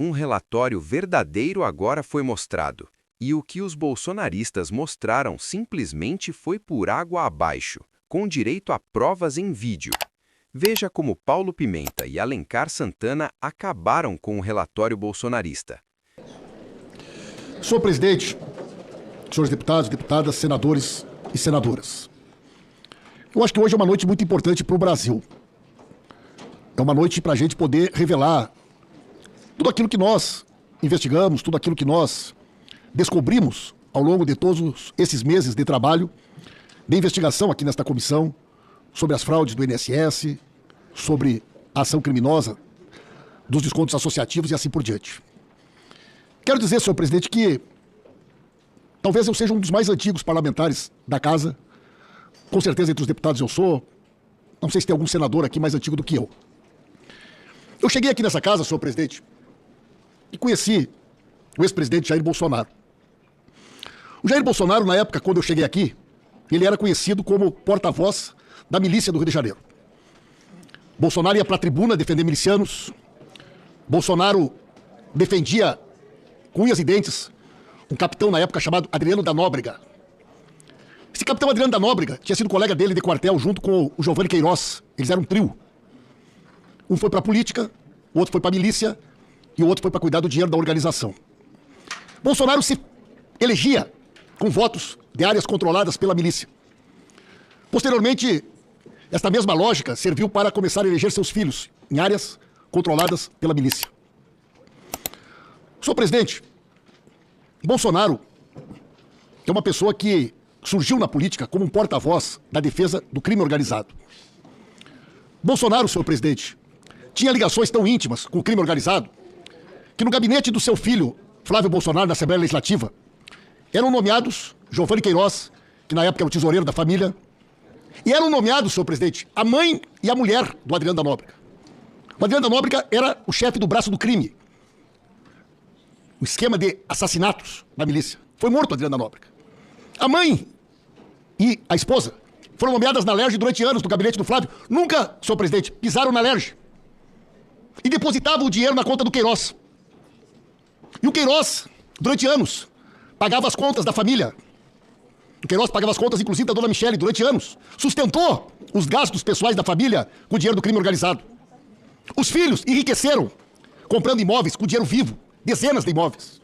Um relatório verdadeiro agora foi mostrado, e o que os bolsonaristas mostraram simplesmente foi por água abaixo, com direito a provas em vídeo. Veja como Paulo Pimenta e Alencar Santana acabaram com o relatório bolsonarista. Senhor presidente, senhores deputados, deputadas, senadores e senadoras, eu acho que hoje é uma noite muito importante para o Brasil. É uma noite para a gente poder revelar tudo aquilo que nós investigamos, tudo aquilo que nós descobrimos ao longo de todos esses meses de trabalho, de investigação aqui nesta comissão, sobre as fraudes do INSS, sobre a ação criminosa dos descontos associativos e assim por diante. Quero dizer, senhor presidente, que talvez eu seja um dos mais antigos parlamentares da casa. Com certeza, entre os deputados eu sou. Não sei se tem algum senador aqui mais antigo do que eu. Eu cheguei aqui nessa casa, senhor presidente, e conheci o ex-presidente Jair Bolsonaro. O Jair Bolsonaro, na época, quando eu cheguei aqui, ele era conhecido como porta-voz da milícia do Rio de Janeiro. Bolsonaro ia para a tribuna defender milicianos. Bolsonaro defendia, com unhas e dentes, um capitão na época chamado Adriano da Nóbrega. Esse capitão Adriano da Nóbrega tinha sido colega dele de quartel junto com o Giovanni Queiroz. Eles eram um trio. Um foi para a política, o outro foi para a milícia e o outro foi para cuidar do dinheiro da organização. Bolsonaro se elegia com votos de áreas controladas pela milícia. Posteriormente, esta mesma lógica serviu para começar a eleger seus filhos em áreas controladas pela milícia. Senhor presidente, Bolsonaro é uma pessoa que surgiu na política como um porta-voz da defesa do crime organizado. Bolsonaro, senhor presidente, tinha ligações tão íntimas com o crime organizado que no gabinete do seu filho, Flávio Bolsonaro, na Assembleia Legislativa, eram nomeados Giovanni Queiroz, que na época era o tesoureiro da família, e eram nomeados, senhor presidente, a mãe e a mulher do Adriano da Nóbrega. O Adriano da Nóbrega era o chefe do braço do crime. O esquema de assassinatos na milícia. Foi morto o Adriano da Nóbrega. A mãe e a esposa foram nomeadas na Lerge durante anos no gabinete do Flávio. Nunca, senhor presidente, pisaram na Lerge. E depositavam o dinheiro na conta do Queiroz. E o Queiroz, durante anos, pagava as contas da família. O Queiroz pagava as contas, inclusive, da dona Michele, durante anos. Sustentou os gastos pessoais da família com o dinheiro do crime organizado. Os filhos enriqueceram comprando imóveis com dinheiro vivo. Dezenas de imóveis.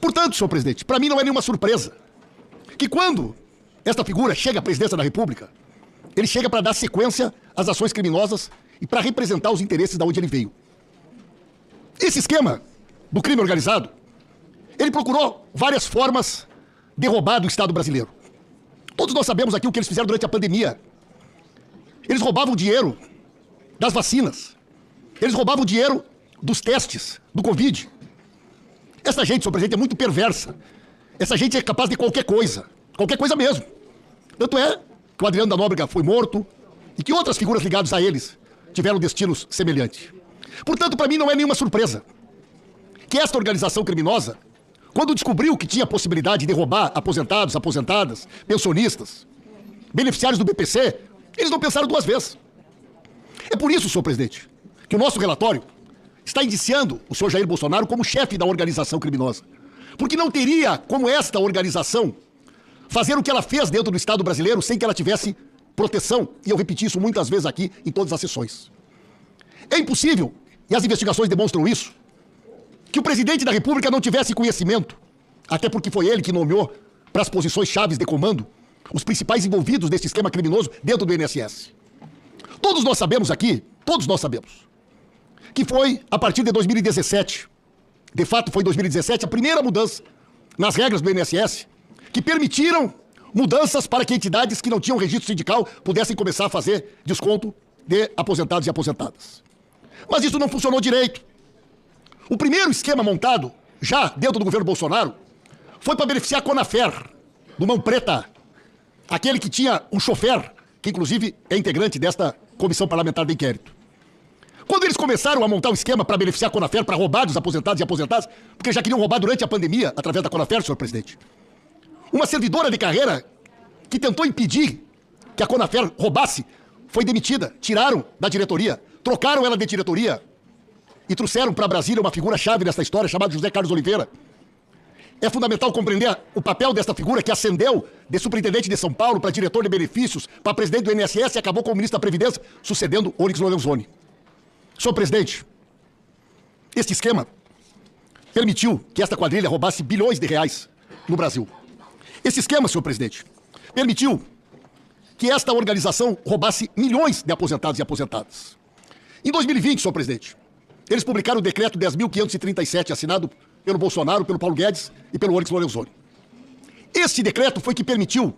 Portanto, senhor presidente, para mim não é nenhuma surpresa que quando esta figura chega à presidência da República, ele chega para dar sequência às ações criminosas e para representar os interesses de onde ele veio. Esse esquema do crime organizado, ele procurou várias formas de roubar do Estado brasileiro. Todos nós sabemos aqui o que eles fizeram durante a pandemia. Eles roubavam dinheiro das vacinas. Eles roubavam dinheiro dos testes do Covid. Essa gente, senhor presidente, é muito perversa. Essa gente é capaz de qualquer coisa mesmo. Tanto é que o Adriano da Nóbrega foi morto e que outras figuras ligadas a eles tiveram destinos semelhantes. Portanto, para mim não é nenhuma surpresa que esta organização criminosa, quando descobriu que tinha a possibilidade de roubar aposentados, aposentadas, pensionistas, beneficiários do BPC, eles não pensaram duas vezes. É por isso, senhor presidente, que o nosso relatório está indiciando o senhor Jair Bolsonaro como chefe da organização criminosa. Porque não teria como esta organização fazer o que ela fez dentro do Estado brasileiro sem que ela tivesse proteção. E eu repeti isso muitas vezes aqui em todas as sessões. É impossível, e as investigações demonstram isso, que o presidente da República não tivesse conhecimento, até porque foi ele que nomeou para as posições chaves de comando os principais envolvidos nesse esquema criminoso dentro do INSS. Todos nós sabemos aqui, que foi a partir de 2017, de fato foi em 2017, a primeira mudança nas regras do INSS, que permitiram mudanças para que entidades que não tinham registro sindical pudessem começar a fazer desconto de aposentados e aposentadas. Mas isso não funcionou direito. O primeiro esquema montado, já dentro do governo Bolsonaro, foi para beneficiar a Conafer, do Mão Preta, aquele que tinha um chofer, que inclusive é integrante desta comissão parlamentar de inquérito. Quando eles começaram a montar um esquema para beneficiar a Conafer, para roubar dos aposentados e aposentadas, porque já queriam roubar durante a pandemia, através da Conafer, senhor presidente. Uma servidora de carreira que tentou impedir que a Conafer roubasse, foi demitida, tiraram da diretoria, trocaram ela de diretoria e trouxeram para Brasília uma figura-chave dessa história chamada José Carlos Oliveira. É fundamental compreender o papel desta figura que ascendeu de superintendente de São Paulo para diretor de benefícios, para presidente do INSS e acabou como ministro da Previdência, sucedendo Onyx Lorenzoni. Senhor presidente, este esquema permitiu que esta quadrilha roubasse bilhões de reais no Brasil. Esse esquema, senhor presidente, permitiu que esta organização roubasse milhões de aposentados e aposentadas. Em 2020, senhor presidente, eles publicaram o decreto 10.537, assinado pelo Bolsonaro, pelo Paulo Guedes e pelo Onyx Lorenzoni. Este decreto foi que permitiu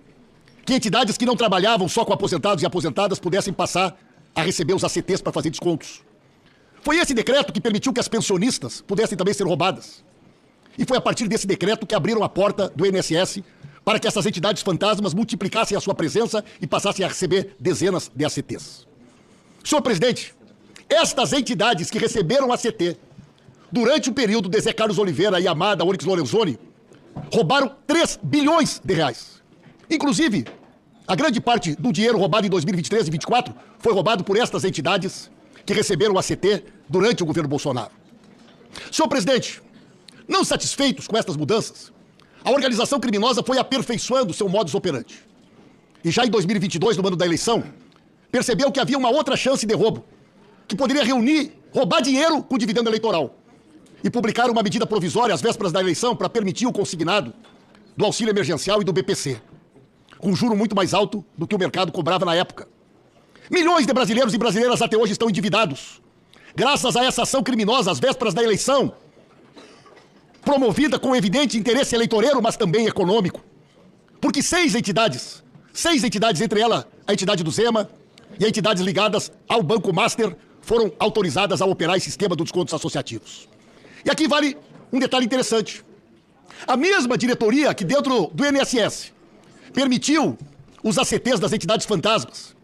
que entidades que não trabalhavam só com aposentados e aposentadas pudessem passar a receber os ACTs para fazer descontos. Foi esse decreto que permitiu que as pensionistas pudessem também ser roubadas. E foi a partir desse decreto que abriram a porta do INSS para que essas entidades fantasmas multiplicassem a sua presença e passassem a receber dezenas de ACTs. Senhor presidente, estas entidades que receberam ACT durante o período de Zé Carlos Oliveira e Amada Onyx Lorenzoni roubaram 3 bilhões de reais. Inclusive, a grande parte do dinheiro roubado em 2023 e 2024 foi roubado por estas entidades que receberam o ACT durante o governo Bolsonaro. Senhor presidente, não satisfeitos com estas mudanças, a organização criminosa foi aperfeiçoando seu modus operandi. E já em 2022, no ano da eleição, percebeu que havia uma outra chance de roubo, que poderia roubar dinheiro com dividendo eleitoral. E publicaram uma medida provisória às vésperas da eleição para permitir o consignado do auxílio emergencial e do BPC, com juro muito mais alto do que o mercado cobrava na época. Milhões de brasileiros e brasileiras até hoje estão endividados, graças a essa ação criminosa às vésperas da eleição, promovida com evidente interesse eleitoreiro, mas também econômico. Porque 6 entidades, entre elas a entidade do Zema e entidades ligadas ao Banco Master, foram autorizadas a operar esse esquema dos descontos associativos. E aqui vale um detalhe interessante. A mesma diretoria que dentro do INSS permitiu os ACTs das entidades fantasmas,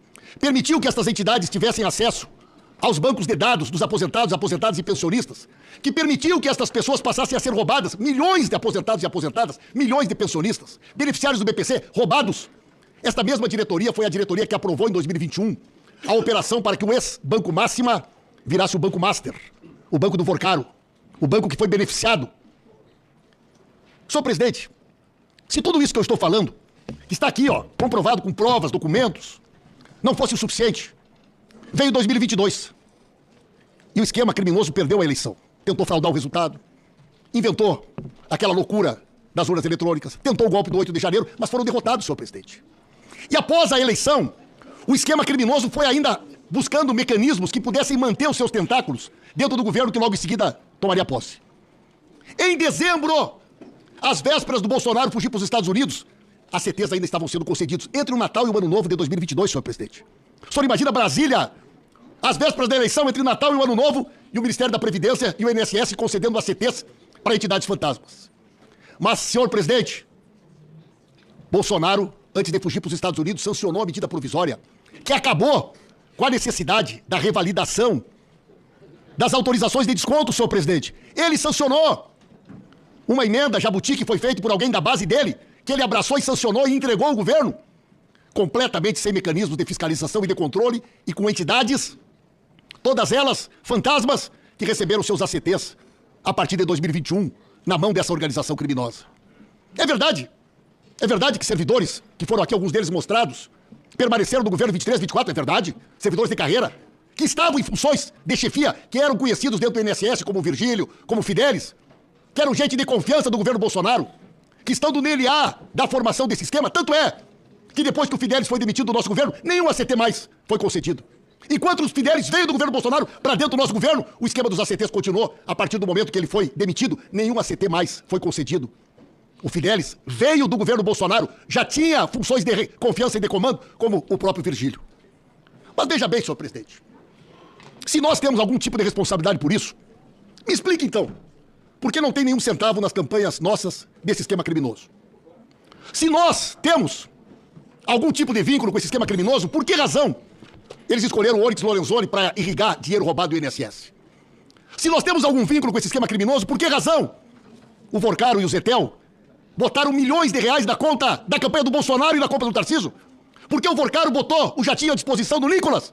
permitiu que estas entidades tivessem acesso aos bancos de dados dos aposentados, aposentadas e pensionistas, que permitiu que estas pessoas passassem a ser roubadas, milhões de aposentados e aposentadas, milhões de pensionistas, beneficiários do BPC, roubados. Esta mesma diretoria foi a diretoria que aprovou em 2021 a operação para que o ex-Banco Máxima virasse o Banco Master, o Banco do Forcaro, o banco que foi beneficiado. Senhor presidente, se tudo isso que eu estou falando, que está aqui, comprovado com provas, documentos, não fosse o suficiente, veio 2022 e o esquema criminoso perdeu a eleição. Tentou fraudar o resultado, inventou aquela loucura das urnas eletrônicas, tentou o golpe do 8 de janeiro, mas foram derrotados, senhor presidente. E após a eleição, o esquema criminoso foi ainda buscando mecanismos que pudessem manter os seus tentáculos dentro do governo que logo em seguida tomaria posse. Em dezembro, às vésperas do Bolsonaro fugir para os Estados Unidos, as CTs ainda estavam sendo concedidos entre o Natal e o Ano Novo de 2022, senhor presidente. O senhor imagina Brasília, às vésperas da eleição, entre o Natal e o Ano Novo, e o Ministério da Previdência e o INSS concedendo as CTs para entidades fantasmas. Mas, senhor presidente, Bolsonaro, antes de fugir para os Estados Unidos, sancionou a medida provisória que acabou com a necessidade da revalidação das autorizações de desconto, senhor presidente. Ele sancionou uma emenda jabuti que foi feita por alguém da base dele, que ele abraçou e sancionou e entregou ao governo, completamente sem mecanismos de fiscalização e de controle e com entidades, todas elas fantasmas, que receberam seus ACTs a partir de 2021 na mão dessa organização criminosa. É verdade que servidores, que foram aqui alguns deles mostrados, permaneceram no governo 23, 24, é verdade, servidores de carreira, que estavam em funções de chefia, que eram conhecidos dentro do INSS como Virgílio, como Fidelis, que eram gente de confiança do governo Bolsonaro, que estão no NLA da formação desse esquema. Tanto é que depois que o Fidelis foi demitido do nosso governo, nenhum ACT mais foi concedido. Enquanto os Fidelis veio do governo Bolsonaro para dentro do nosso governo, o esquema dos ACTs continuou. A partir do momento que ele foi demitido, nenhum ACT mais foi concedido. O Fidelis veio do governo Bolsonaro, já tinha funções de confiança e de comando, como o próprio Virgílio. Mas veja bem, senhor presidente, se nós temos algum tipo de responsabilidade por isso, me explique então, por que não tem nenhum centavo nas campanhas nossas desse esquema criminoso? Se nós temos algum tipo de vínculo com esse esquema criminoso, por que razão eles escolheram o Onyx Lorenzoni para irrigar dinheiro roubado do INSS? Se nós temos algum vínculo com esse esquema criminoso, por que razão o Forcaro e o Zetel botaram milhões de reais da conta da campanha do Bolsonaro e da compra do Tarcísio? Porque o Forcaro botou o jatinho à disposição do Nicolas